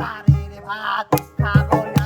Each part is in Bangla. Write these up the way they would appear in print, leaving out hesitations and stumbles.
বাড়ির ভাত খাবো না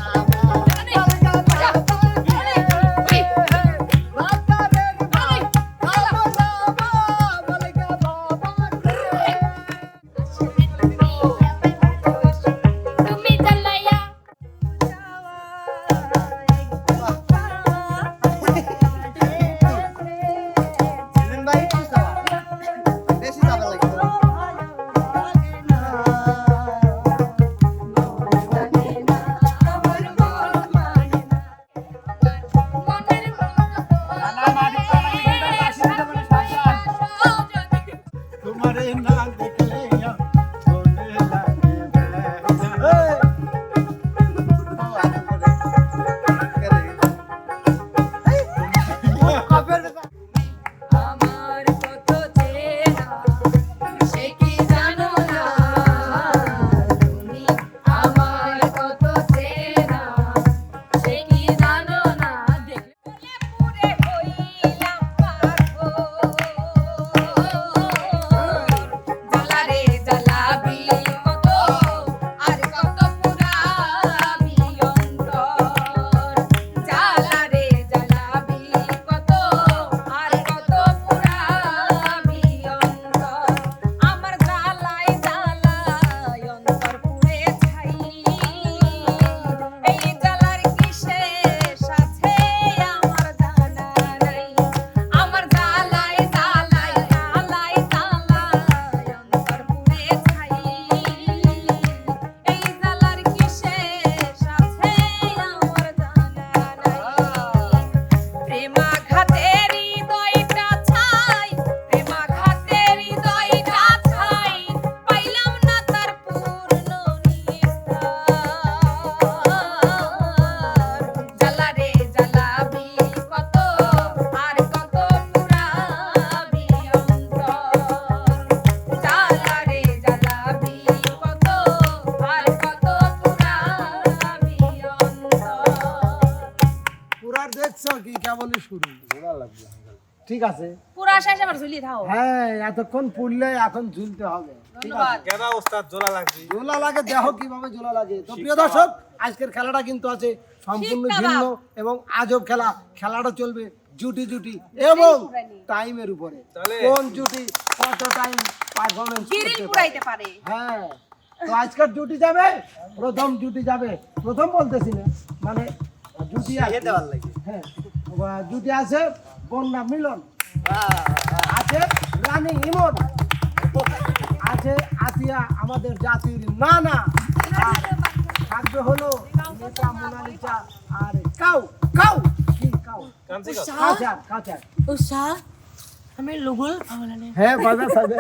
ঠিক আছে পুরা শেষ আবার ঝুলিয়ে থাও হ্যাঁ এতক্ষণ পুড়লে এখন ঝুলতে হবে ধন্যবাদ কেডা ওস্তাদ জোলা লাগবে ঝোলা লাগে দেখো কিভাবে ঝোলা লাগে তো প্রিয় দর্শক আজকের খেলাটা কিন্তু আছে সম্পূর্ণ ভিন্ন এবং আজব খেলা খেলাটা চলবে জুটি জুটি এবং টাইমের উপরে কোন জুটি কত টাইম পারফরম্যান্স করতে পারে হ্যাঁ তো আজকের জুটি যাবে প্রথম জুটি যাবে প্রথম বলতেছি না মানে জুটি আছে দেওয়ার লাগে হ্যাঁ জুটি আছে বন্যা মিলন আছে রানী ইমন আছে আতিয়া আমাদের জাতির নানা থাকবে হলো নেতা মোনালিসা আর কাউ কাউ কি কাউ কাচার কাচার উষা আমি লুগুল ভাবলানে হ্যাঁ বাজার সাথে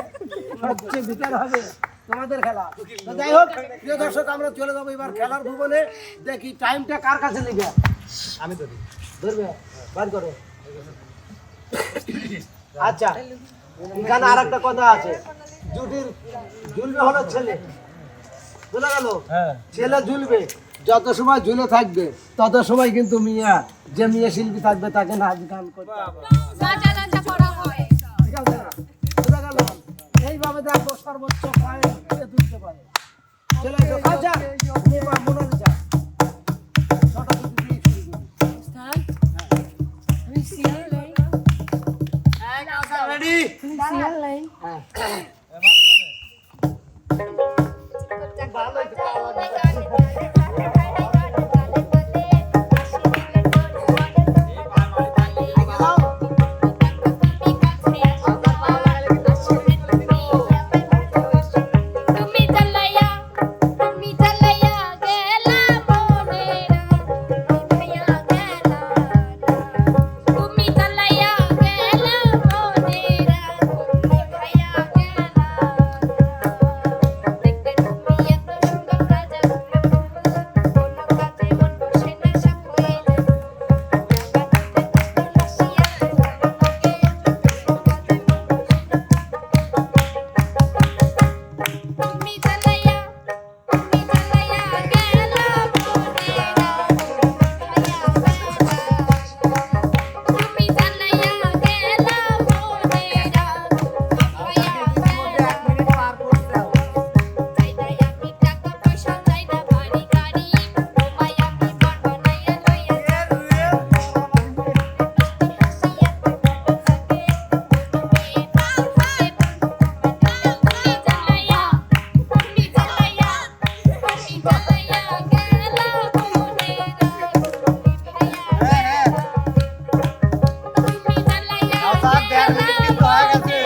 সবচেয়ে ভিতর হবে তোমাদের খেলা তো যাই হোক প্রিয় দর্শক আমরা চলে যাবো এবার খেলার ভুবনে দেখি টাইমটা কার কাছে লেগে আমি ধরি ধরবে বার করো আচ্ছা এখানে আর একটা কথা আছে জুটির ঝুলবে হলো ছেলে ঝুলে গেল ছেলে ঝুলবে যত সময় ঝুলে থাকবে তত সময় কিন্তু মিয়া যে মিয়া শিল্পী থাকবে তাকে নাচ গান করতে ঠিক আছে না ঝুলে গেল এইভাবে দেখো সর্বোচ্চ পয়েন্ট তুলতে পারে চলে এসো কাঁচা মনে যা ছটা জুটি দিয়ে শুরু করি আমি serial line ready serial line Kawsar 1.5 minute কিন্তু হয়ে গেছে।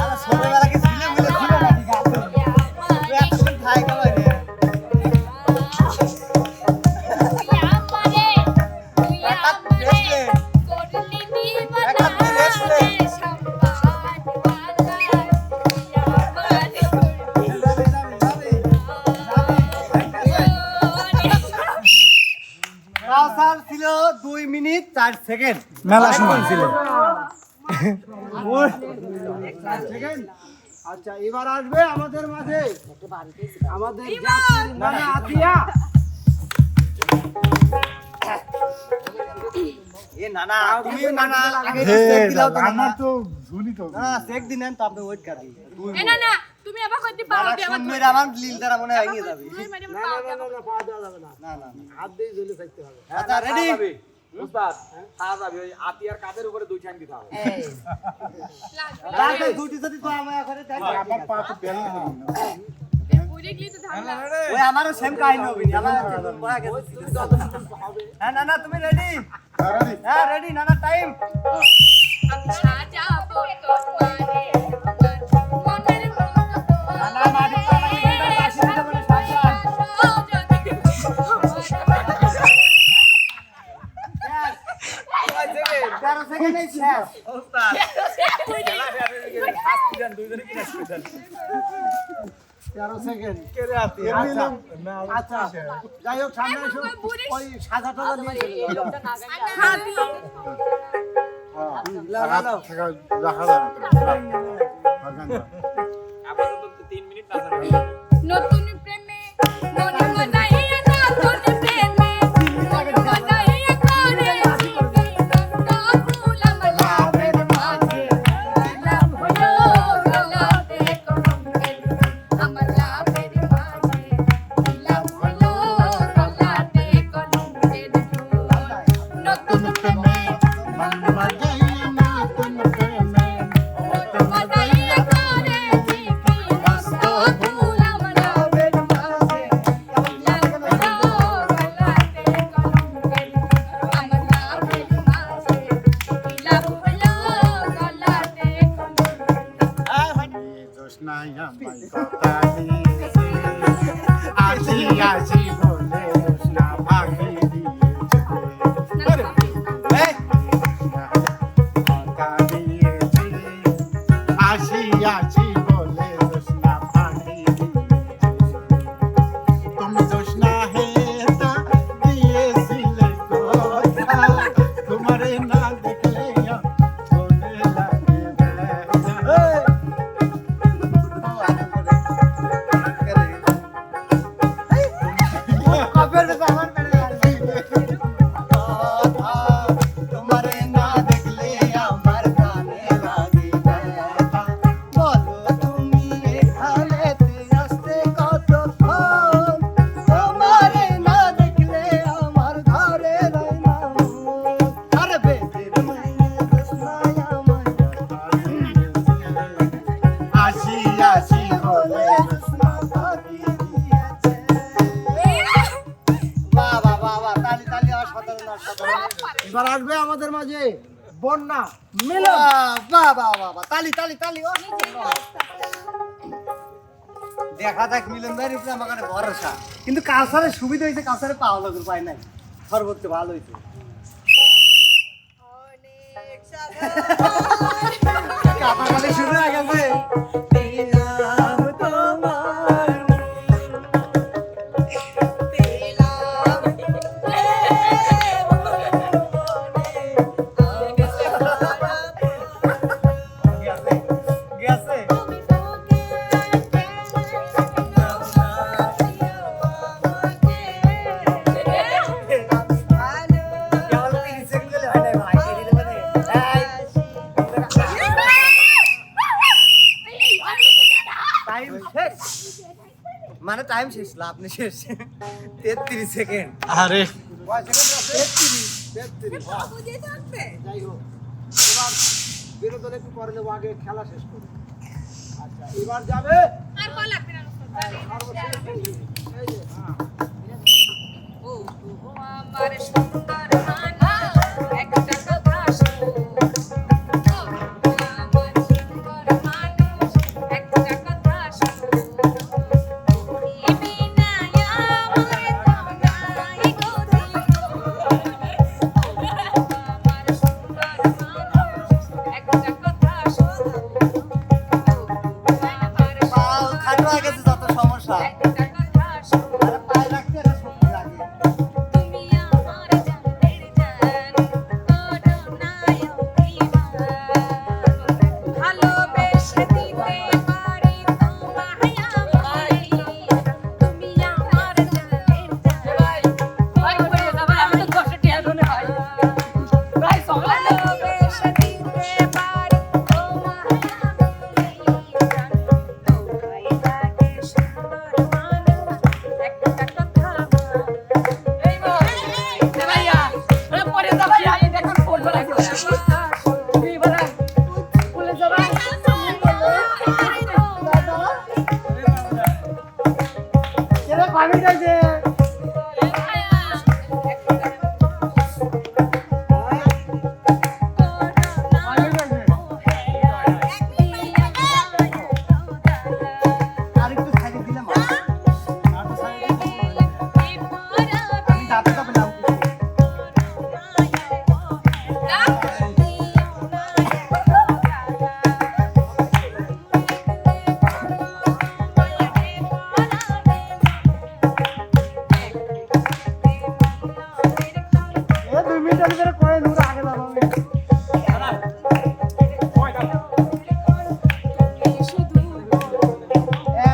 আরে ছোটবেলা কি ছিলে বলে ছিল নাকি গাছে? তুই এতক্ষণ খাই খাওয়াই রে। কাউসার ছিল 2 মিনিট 4 সেকেন্ড। মেলা সময় ছিল। সেকেন্ড। আচ্ছা এবার আসবে আমাদের মাঝে আমাদের জাতির নানা আতিয়া। এ নানা তুমি নানা আগে হে, চেক দিলাও তো নানা। আমার তো ঝুলি তো না চেক দিনেন তো আপনি ওয়েট করি। তুমি আবার কইতে নানা পারবে আবার শুনবে আমার লিল দ্বারা মনে হয় ভেঙে যাবে। না না না না না, পা দেওয়া যাবে না, না না না। হাত দিয়ে ঝুলে থাকতে হবে। আচ্ছা রেডি? উস্তাদ খাওয়া যাবে ওই আতিয়ার কাদের উপরে দুই ঠ্যাং দিতে হবে রাতে দুটি যদি তো আমার করে দেখ। আমার পা তো বেল না ওই আমারও সেম কাহিনী হবে নি। আমার পড়া গেছে। হ্যাঁ নানা তুমি রেডি? হ্যাঁ রেডি নানা টাইম। নানা মাটি চালা কিন্তু কাশি দিতে বলে সাবধান। 13 সেকেন্ডেই শেষ। উস্তাদ খেলা শেষ হয়ে গেছে ফার্স্ট সিজন দুইজনে কি শেষ করেন 13 সেকেন্ড। কে রে আতিয়া আচ্ছা যাই হোক সামনে এসো, ওই সাদা টাদা নিয়ে চলে যাও। রাখা যায় আপাতত 3 মিনিট না নতুন প্রেমে মনে মজাইয়া নতুন প্রেমে মনে মজাইয়া করে ফুল আমার লাভের মাঝে লাভ হলো গলাতে কলঙ্কের আমার লাভের মাঝে লাভ হলো গলাতে কলঙ্কের নতুন প্রেমে মন মজাইয়া নতুন প্রেমে মন মজাইয়া করে মস্ত ফুল আমার লাভের মাঝে লাভ হলো গলাতে কলঙ্কের আমার লাভের মাঝে লাভ হলো গলাতে কলঙ্কের জোসনাই আমায় কথা দিয়েছে আজি আজি বলে জোসনা ভাগে দিয়েছে এই কথা দিয়েছে আজি আজি বলে জোসনা ভাগে দিয়েছে তুমি জোসনা হেতা দিয়েছিলে কথা তোমারে না দেখলে মনে লাগে ব্যথা। কপের তো আমার পেড়ে গেছে। তোমারে না দেখলে আমার কানে লাগে ব্যথা। বলো তুমি এখানেতে আসতে কতক্ষণ? তোমারে না দেখলে আমার ঘরে রয় না মন। আরে বেদের মাইনে জোসনাই আমায় আসি আসি বলে জোসনা ফাঁকি দিয়েছে। বাহ বাহ বাহ বাহ, তালি তালি, অসাধারণ অসাধারণ। এবার আসবে আমাদের মাঝে বন্যা মিলন। বাহ বাহ বাহ বাহ, তালি তালি তালি, অসাধারণ। দেখা যাক মিলন ভাইয়ের উপরে আমার কাছে ভরসা। কিন্তু কাউসারের সুবিধা হয়েছে, কাউসারে পাওয়া লোকের পায় নাই। সর্বোচ্চ ভালো হয়েছে। কাটাকালি শুরু হয়ে গেছে। পেলাম তোমার গেছে। কেবল 30 সেকেন্ড গেলে হয় নাই ভাই, এই দিলে মানে, এই। টাইম শেষ না, আপনি শেষ 33 সেকেন্ড। আরে কয় সেকেন্ড আছে? 33 বাহ। বুঝিয়ে থাকবে যাই হোক, এবার বিনোদন একটু করে নেবো, আগে খেলা শেষ করি। আচ্ছা, এবার যাবে আর কল লাগবে না সর্বশেষ বিজয়ী। এই যে, ও আমার সুন্দর মানা একটা কথা শোন আমার সুন্দর মানুষ একটা কথা শোন বিনা আমার নাই গো আমার সুন্দর মানুষ একটা কথা শোন আমার পাও খাটো হয়ে গেছে, যত সমস্যা। একটা কথা শোন আরে পায়ে রাখতে একটা শক্তি লাগে। তুমি আমার জানের জান করুণায় অভিমান ভালোবেসে দিতে পারি তোমায় আমায় তুমি আমার জানের জান ভাই করে দাও আমি তো 10 টাকা ধরে ভাই ভাই ভালোবেসে দিতে পারি তোমায় আমায় জান তোমায় লাগে সুন্দর মানুষ একটা কথা এই ভাইয়া ওরে পরে দাও ভাই আমি দেখুন ফোন বলা তুমি বলা বলে যাবা এরা পানি যাইছে। আরেকটু সাইডে দিলাম। আমি দাঁতে দাঁতে নাম করছি। এ 2 মিনিটের ভিতরে কয়ে নূর আগে যাবো আমি।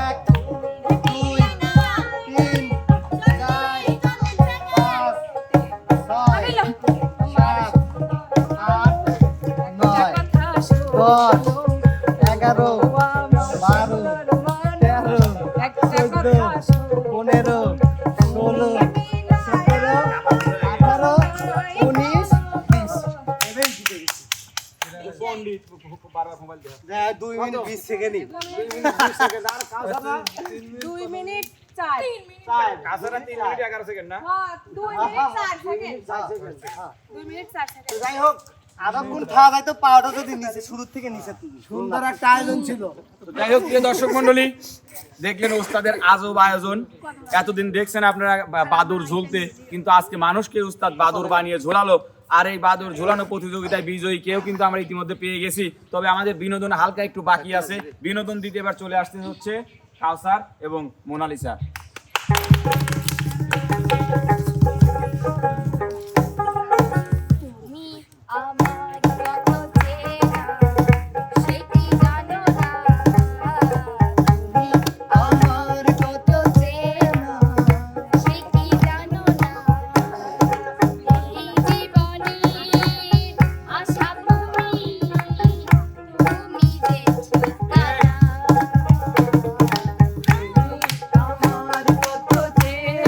এক, দুই, তিন, চার, পাঁচ, ছয়, সাত, আট, নয়, 10, 11, 12, 13, 14, 15, 16, 17, 18, 19, 20 এবার জিতে গেছি। পণ্ডিত বারবার মোবাইল দেখা। 2 মিনিট 20 সেকেন্ডই। 2 মিনিট 20 সেকেন্ড, আর কাউসাররা 2 মিনিট 4 কাছাড়া 3 মিনিট 11 সেকেন্ড না? হ্যাঁ 2 মিনিট 4 সেকেন্ড 4 সেকেন্ড। হ্যাঁ। 2 মিনিট 4 সেকেন্ড যাই হোক, আরক্ষণ খাওয়া যায় তো পাওয়াটা যদি নিচে শুরুর থেকে নিচে তুলি। সুন্দর একটা আয়োজন ছিল। তো যাই হোক প্রিয় দর্শক মণ্ডলী, দেখলেন ওস্তাদের আজব আয়োজন। এতদিন দেখছেন আপনারা বাদুর ঝুলতে, কিন্তু আজকে মানুষকে উস্তাদ বাদুর বানিয়ে ঝোলালো। আর এই বাদুর ঝোলানো প্রতিযোগিতায় বিজয়ী কেউ কিন্তু আমরা ইতিমধ্যে পেয়ে গেছি। তবে আমাদের বিনোদন হালকা একটু বাকি আছে। বিনোদন দিতে এবার চলে আসতে হচ্ছে কাউসার এবং মোনালিসা। তুমি আমার কত চেনা সে কি জানো না তুমি আমার কত চেনা সে কি জানো না এই জীবনে আশা তুমি যে ঠিকানা আমার কত চেনা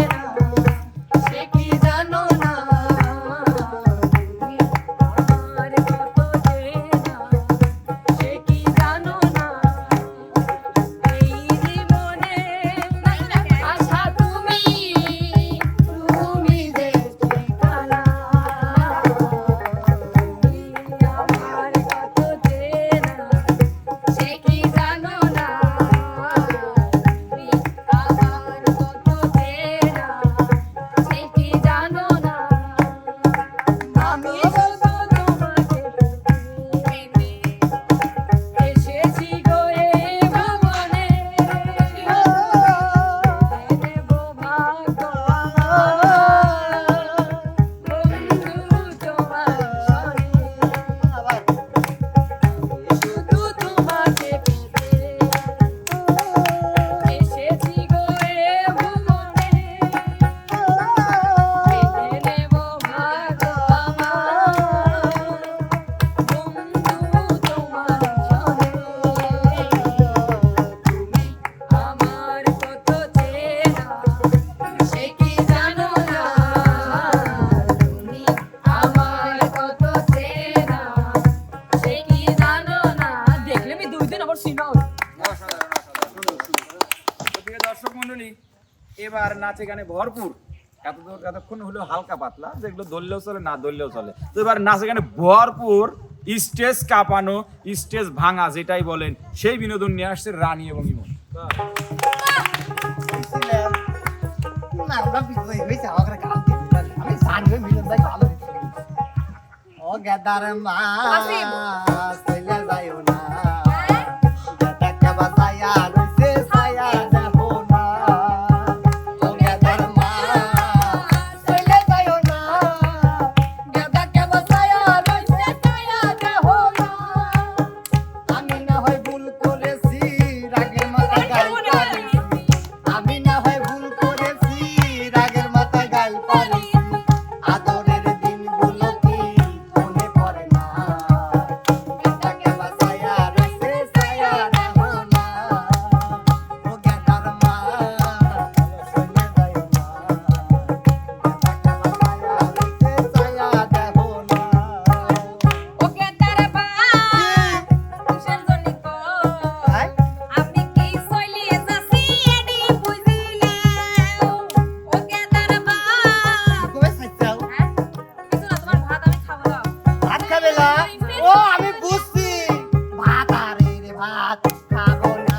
আছে এখানে ভরপুর, এতক্ষণ হলো হালকা পাতলা, যেগুলো ধরলেও চলে না ধরলেও চলে। তো এবার নাচ এখানে ভরপুর, স্টেজ কাঁপানো, স্টেজ ভাঙা যেটাই বলেন, সেই বিনোদন নিয়ে আসছে রানী এবং ইমন। না আমরা বিজয় হয়েছে আমাকে গান দিতে আমি জানি মিলন ভাই ভালো ও গেদার মা চলে যাইও না টাকা বাসায়া রইছে ছায়া দেখো না ও গেদার মা চলে যাইও না টাকা বাসায়া রইছে ছায়া দেখো না আমি না হয় ভুল করেছি রাগের মাথা গাল পারেছি আমি না হয় ভুল করেছি রাগের মাথা গাল পারেছি আদরের দিনগুলো কি মনে পড়ে না টাকা বাসায়া রইছে ছায়া দেখো না ও গেদার মা চলে যাইও না টাকা বাসায়া রইছে ছায়া দেখো না ওকে তারা বা কিসের জন্য কো হ্যাঁ আমি কি সইলে যাচ্ছি এডি বুঝিলে ওকে তারা বা কবে সাইছাও হ্যাঁ কিছু না তোমার ভাত আমি খাবো না ভাত খাবে না ও আমি বুঝছি ভাত আরে রে ভাত খাবো না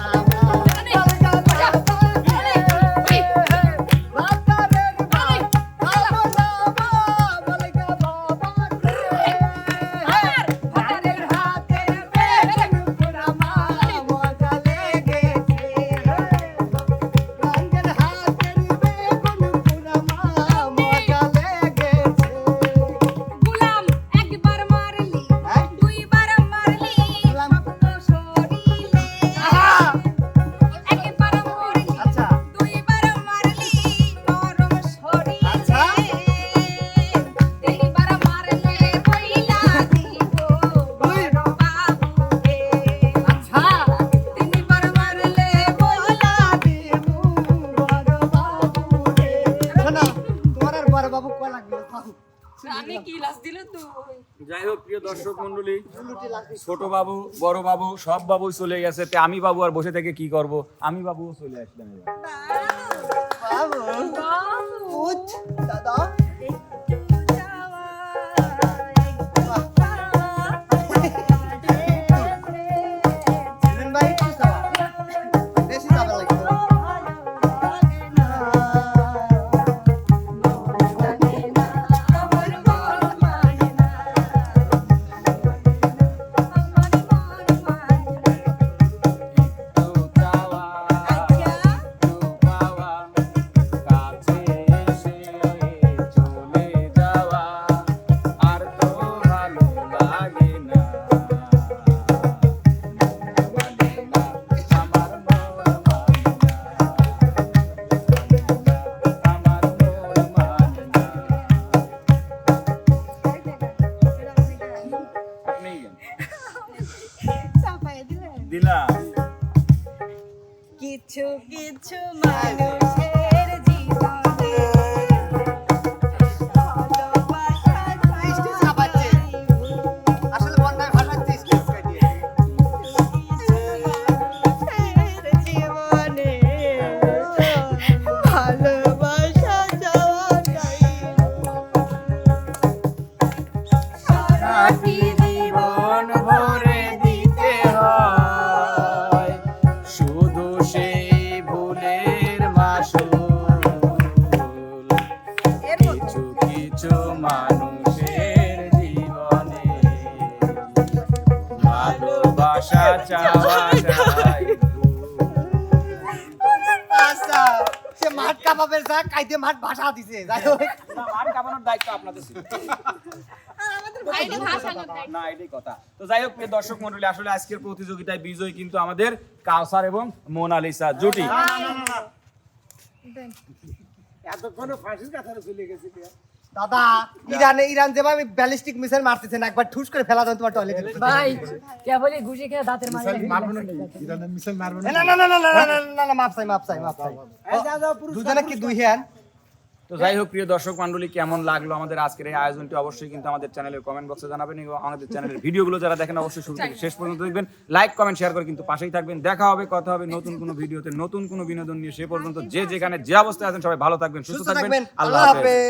গুলাম একবার মারলি দুইবার মারলি ভক্ত শরীরে একবার মারলি আচ্ছা দুইবার মারলি নরম শরীরে আচ্ছা। তিনবার মারলে কইলা দিব বড় বাবু রে আচ্ছা তিনবার মারলে বইলা দিব বড় বাবু রে শোনো তোমার আর বড় বাবু কয় লাগবে আমি কি লাস দিল তুই যাই হোক প্রিয় দর্শক মন্ডলী, ছোট বাবু বড় বাবু সব বাবুই চলে গেছে, তে আমি বাবু আর বসে থেকে কি করব? আমি বাবুও চলে আসলাম এবার। বাবু উঠ দাদা ভাই একটু চাওয়া বেশি চাওয়া লাগবে দিলাম কিছু কিছু মানুষের জীবনে ভালোবাসা বৃষ্টি চাপাচ্ছে। আসলে বন্যায় ভাসাচ্ছে স্টেজ কাটিয়ে মানুষের জীবনে ভালোবাসা যাওয়াটাই সারাটি জীবন ভরে দিতে হয় শুধু সেই ভুলের মাসুল। কিছু কিছু মানুষের জীবনে ভালোবাসা চাওয়াটাই আচ্ছা সে মাঠ কাঁপাবে যা কাইতে মাঠ ভাষা দিছে যাই হোক মাঠ কাঁপানোর দায়িত্ব আপনাদের ছিল। ভাইটা ভাষা না না এটাই কথা। তো যাই হোক প্রিয় দর্শক মন্ডলী, আসলে আজকের প্রতিযোগিতায় বিজয়ী কিন্তু আমাদের কাউসার এবং মোনালিসা জুটি। এতক্ষণে ফাঁসির কাছারে চলে গেছি দাদা ইরান যেভাবে ব্যালিস্টিক মিসাইল মারতেছে না একবার ঠুস করে ফেলা দাও তোমার টয়লেটে ভাই কে বলি ঘুষি খেয়ে দাঁতের মাঝে মারবো না ইরানের মিসাইল মারবো না না না না না না না না না মাপ চাই মাপ চাই মাপ চাই এই যা যাও পুরুষ দুজনে কি দুই হ্যান্ড তো যাই হোক প্রিয় দর্শক মণ্ডলী, কেমন লাগলো আমাদের আজকের এই আয়োজনটি অবশ্যই কিন্তু আমাদের চ্যানেলের কমেন্ট বক্সে জানাবেন এবং আমাদের চ্যানেলের ভিডিওগুলো যারা দেখেন অবশ্যই শুরু থেকে শেষ পর্যন্ত দেখবেন, লাইক কমেন্ট শেয়ার করে কিন্তু পাশেই থাকবেন। দেখা হবে, কথা হবে নতুন কোনো ভিডিওতে নতুন কোনো বিনোদন নিয়ে। সে পর্যন্ত যে যেখানে যে অবস্থায় আছেন সবাই ভালো থাকবেন, সুস্থ থাকবেন। আল্লাহ হাফেজ।